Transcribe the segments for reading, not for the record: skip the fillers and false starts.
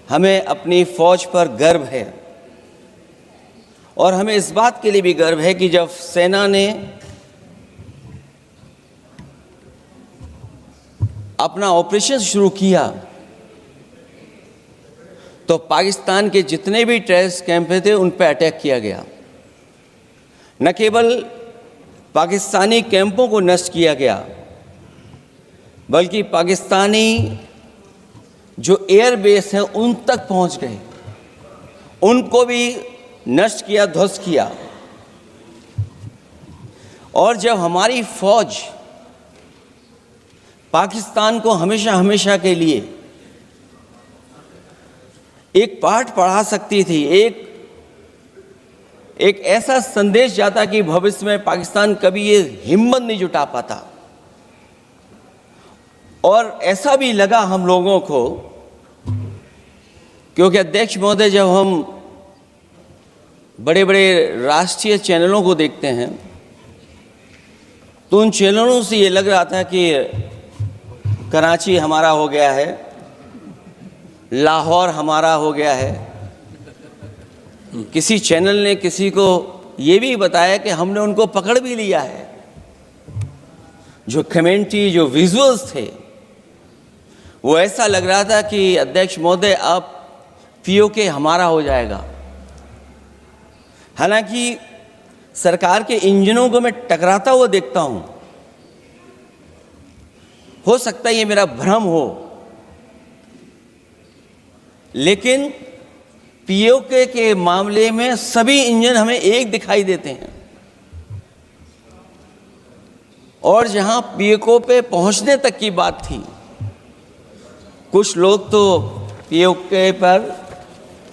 हमें अपनी फौज पर गर्व है और हमें इस बात के लिए भी गर्व है कि जब सेना ने अपना ऑपरेशन शुरू किया तो पाकिस्तान के जितने भी टेररिस्ट कैंप थे उन पर अटैक किया गया। न केवल पाकिस्तानी कैंपों को नष्ट किया गया बल्कि पाकिस्तानी जो एयर बेस हैं उन तक पहुंच गए, उनको भी नष्ट किया, ध्वस्त किया। और जब हमारी फौज पाकिस्तान को हमेशा हमेशा के लिए एक पाठ पढ़ा सकती थी, एक ऐसा संदेश जाता कि भविष्य में पाकिस्तान कभी ये हिम्मत नहीं जुटा पाता। और ऐसा भी लगा हम लोगों को, क्योंकि अध्यक्ष महोदय जब हम बड़े बड़े राष्ट्रीय चैनलों को देखते हैं तो उन चैनलों से ये लग रहा था कि कराची हमारा हो गया है, लाहौर हमारा हो गया है। किसी चैनल ने किसी को ये भी बताया कि हमने उनको पकड़ भी लिया है। जो कमेंट्री, जो विजुअल्स थे, वो ऐसा लग रहा था कि अध्यक्ष महोदय अब पीओके हमारा हो जाएगा। हालांकि सरकार के इंजनों को मैं टकराता हुआ देखता हूं, हो सकता है ये मेरा भ्रम हो, लेकिन पीओके के मामले में सभी इंजन हमें एक दिखाई देते हैं। और जहां पीओके पे पहुंचने तक की बात थी, कुछ लोग तो पीओके पर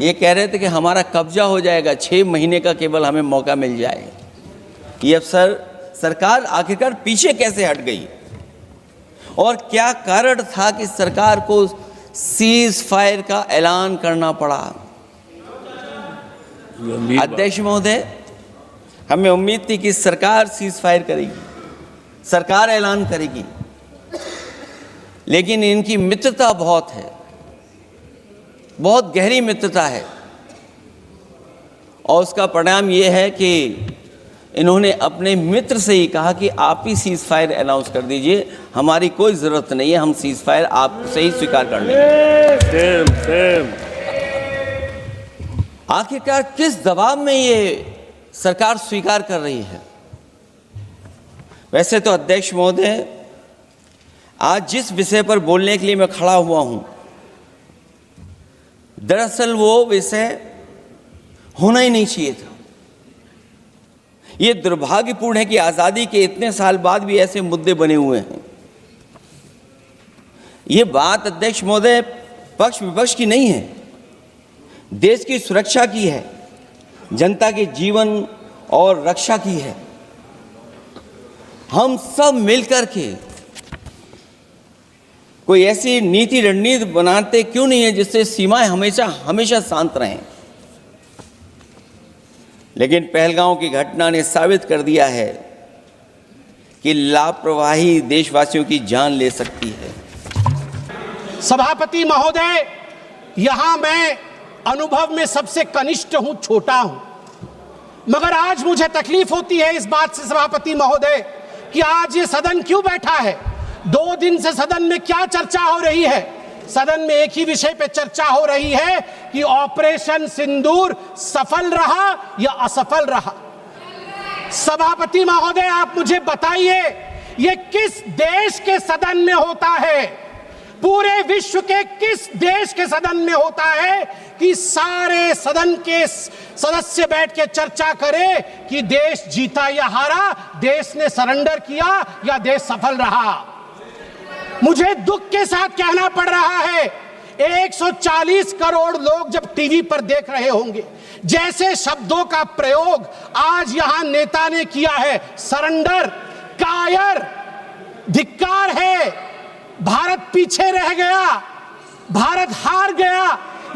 ये कह रहे थे कि हमारा कब्जा हो जाएगा, 6 महीने का केवल हमें मौका मिल जाए। ये अफसर सरकार आखिरकार पीछे कैसे हट गई और क्या कारण था कि सरकार को सीज फायर का ऐलान करना पड़ा? अध्यक्ष महोदय, हमें उम्मीद थी कि सरकार सीज फायर करेगी, सरकार ऐलान करेगी, लेकिन इनकी मित्रता बहुत है, बहुत गहरी मित्रता है। और उसका परिणाम यह है कि इन्होंने अपने मित्र से ही कहा कि आप ही सीज फायर अनाउंस कर दीजिए, हमारी कोई ज़रूरत नहीं है, हम सीज फायर आपसे ही स्वीकार कर लेंगे। आखिरकार किस दबाव में ये सरकार स्वीकार कर रही है? वैसे तो अध्यक्ष महोदय, आज जिस विषय पर बोलने के लिए मैं खड़ा हुआ हूं, दरअसल वो विषय होना ही नहीं चाहिए था। ये दुर्भाग्यपूर्ण है कि आज़ादी के इतने साल बाद भी ऐसे मुद्दे बने हुए हैं। ये बात अध्यक्ष महोदय पक्ष विपक्ष की नहीं है, देश की सुरक्षा की है, जनता के जीवन और रक्षा की है। हम सब मिलकर के कोई ऐसी नीति रणनीति बनाते क्यों नहीं है जिससे सीमाएं हमेशा हमेशा शांत रहें। लेकिन पहलगांव की घटना ने साबित कर दिया है कि लापरवाही देशवासियों की जान ले सकती है। सभापति महोदय, यहां मैं अनुभव में सबसे कनिष्ठ हूं, छोटा हूं, मगर आज मुझे तकलीफ होती है इस बात से सभापति महोदय कि आज ये सदन क्यों बैठा है। 2 दिन से सदन में क्या चर्चा हो रही है? सदन में एक ही विषय पे चर्चा हो रही है कि ऑपरेशन सिंदूर सफल रहा या असफल रहा। सभापति महोदय, आप मुझे बताइए, ये किस देश के सदन में होता है, पूरे विश्व के किस देश के सदन में होता है कि सारे सदन के सदस्य बैठ के चर्चा करें कि देश जीता या हारा, देश ने सरेंडर किया या देश सफल रहा। मुझे दुख के साथ कहना पड़ रहा है, 140 करोड़ लोग जब टीवी पर देख रहे होंगे, जैसे शब्दों का प्रयोग आज यहां नेता ने किया है, सरेंडर, कायर, धिक्कार है, भारत पीछे रह गया, भारत हार गया,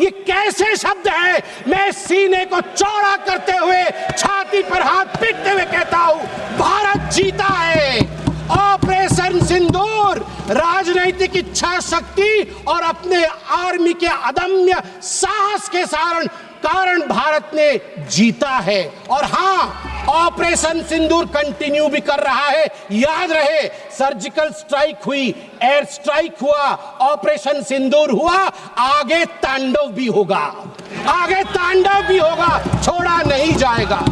ये कैसे शब्द है? मैं सीने को चौड़ा करते हुए, छाती पर हाथ पीटते हुए कहता हूं, भारत जीता है, ऑपरेशन सिंदूर राजनीतिक इच्छा शक्ति और अपने आर्मी के अदम्य साहस के कारण भारत ने जीता है। और हां, ऑपरेशन सिंदूर कंटिन्यू भी कर रहा है। याद रहे, सर्जिकल स्ट्राइक हुई, एयर स्ट्राइक हुआ, ऑपरेशन सिंदूर हुआ, आगे तांडव भी होगा, आगे तांडव भी होगा, छोड़ा नहीं जाएगा।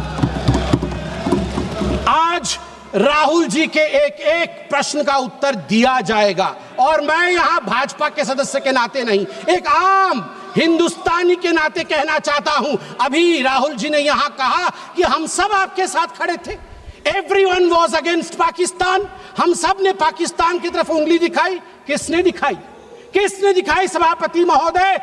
आज राहुल जी के एक एक प्रश्न का उत्तर दिया जाएगा और मैं यहां भाजपा के सदस्य के नाते नहीं, एक आम हिंदुस्तानी के नाते कहना चाहता हूं। अभी राहुल जी ने यहां कहा कि हम सब आपके साथ खड़े थे, एवरीवन वाज अगेंस्ट पाकिस्तान, हम सब ने पाकिस्तान की तरफ उंगली दिखाई। किसने दिखाई? किसने दिखाई सभापति महोदय?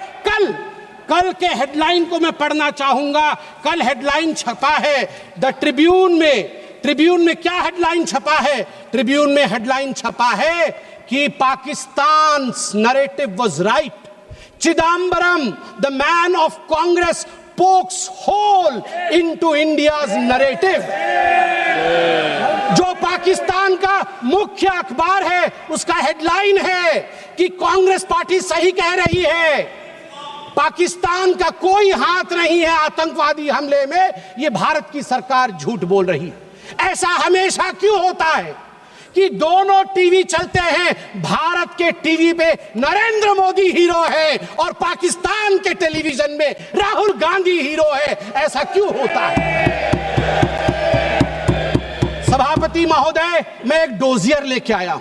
कल के हेडलाइन को मैं पढ़ना चाहूंगा। कल हेडलाइन छपा है द ट्रिब्यून में। ट्रिब्यून में क्या हेडलाइन छपा है? ट्रिब्यून में हेडलाइन छपा है कि Pakistan narrative was right, Chidambaram the man of Congress pokes hole into India's narrative. जो पाकिस्तान का मुख्य अखबार है उसका हेडलाइन है कि कांग्रेस पार्टी सही कह रही है, पाकिस्तान का कोई हाथ नहीं है आतंकवादी हमले में, ये भारत की सरकार झूठ बोल रही है। ऐसा हमेशा क्यों होता है कि दोनों टीवी चलते हैं, भारत के टीवी पे नरेंद्र मोदी हीरो है और पाकिस्तान के टेलीविजन में राहुल गांधी हीरो है? ऐसा क्यों होता है? सभापति महोदय, मैं एक डोजियर लेके आया।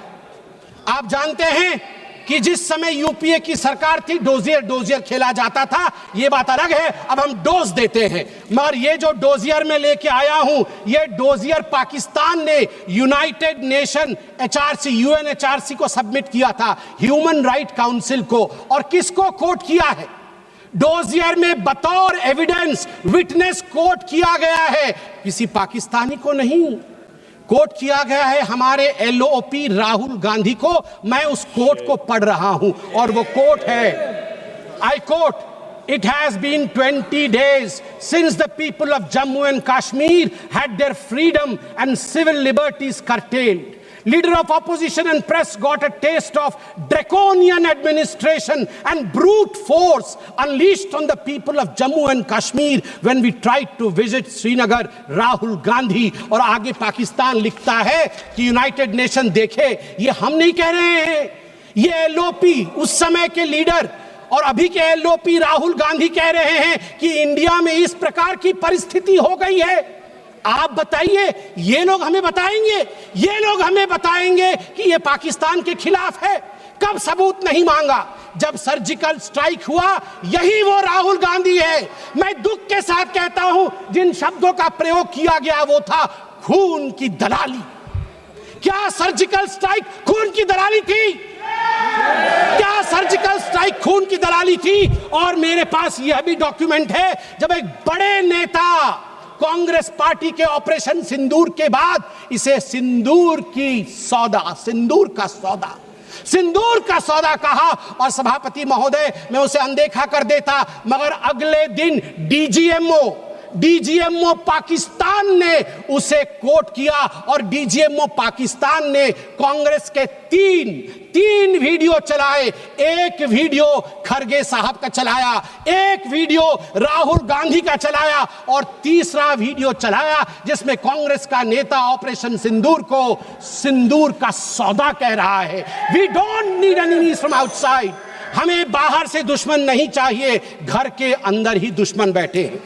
आप जानते हैं कि जिस समय यूपीए की सरकार थी डोजियर खेला जाता था, ये बात अलग है, अब हम डोज देते हैं। मगर ये जो डोजियर में लेके आया हूं, ये डोजियर पाकिस्तान ने यूनाइटेड नेशन एचआरसी, यूएनएचआरसी को सबमिट किया था, ह्यूमन राइट काउंसिल को। और किसको कोट किया है? डोजियर में बतौर एविडेंस, विटनेस कोट किया गया है, किसी पाकिस्तानी को नहीं, कोट किया गया है हमारे एलओपी राहुल गांधी को। मैं उस कोट को पढ़ रहा हूं और वो कोट है, I quote, It has been 20 days since the people of Jammu and Kashmir had their freedom and civil liberties curtailed. Leader of opposition and press got a taste of draconian administration and brute force unleashed on the people of Jammu and Kashmir when we tried to visit Srinagar. Rahul Gandhi. और आगे पाकिस्तान लिखता है कि United nation देखे, ये हम नहीं कह रहे हैं, ये एलओपी उस समय के लीडर और अभी के एलओपी राहुल गांधी कह रहे हैं कि इंडिया में इस प्रकार की परिस्थिति हो गई है। आप बताइए, ये लोग हमें बताएंगे, ये लोग हमें बताएंगे कि ये पाकिस्तान के खिलाफ है? कब सबूत नहीं मांगा? जब सर्जिकल स्ट्राइक हुआ, यही वो राहुल गांधी है। मैं दुख के साथ कहता हूं, जिन शब्दों का प्रयोग किया गया वो था खून की दलाली। क्या सर्जिकल स्ट्राइक खून की दलाली थी? क्या सर्जिकल स्ट्राइक खून की दलाली थी? और मेरे पास यह भी डॉक्यूमेंट है, जब एक बड़े नेता कांग्रेस पार्टी के ऑपरेशन सिंदूर के बाद इसे सिंदूर का सौदा कहा और सभापति महोदय मैं उसे अनदेखा कर देता, मगर अगले दिन डीजीएमओ पाकिस्तान ने उसे कोट किया और डीजीएमओ पाकिस्तान ने कांग्रेस के तीन वीडियो चलाए। एक वीडियो खरगे साहब का चलाया, एक वीडियो राहुल गांधी का चलाया और तीसरा वीडियो चलाया जिसमें कांग्रेस का नेता ऑपरेशन सिंदूर को सिंदूर का सौदा कह रहा है। We don't need enemies from outside. हमें बाहर से दुश्मन नहीं चाहिए, घर के अंदर ही दुश्मन बैठे हैं।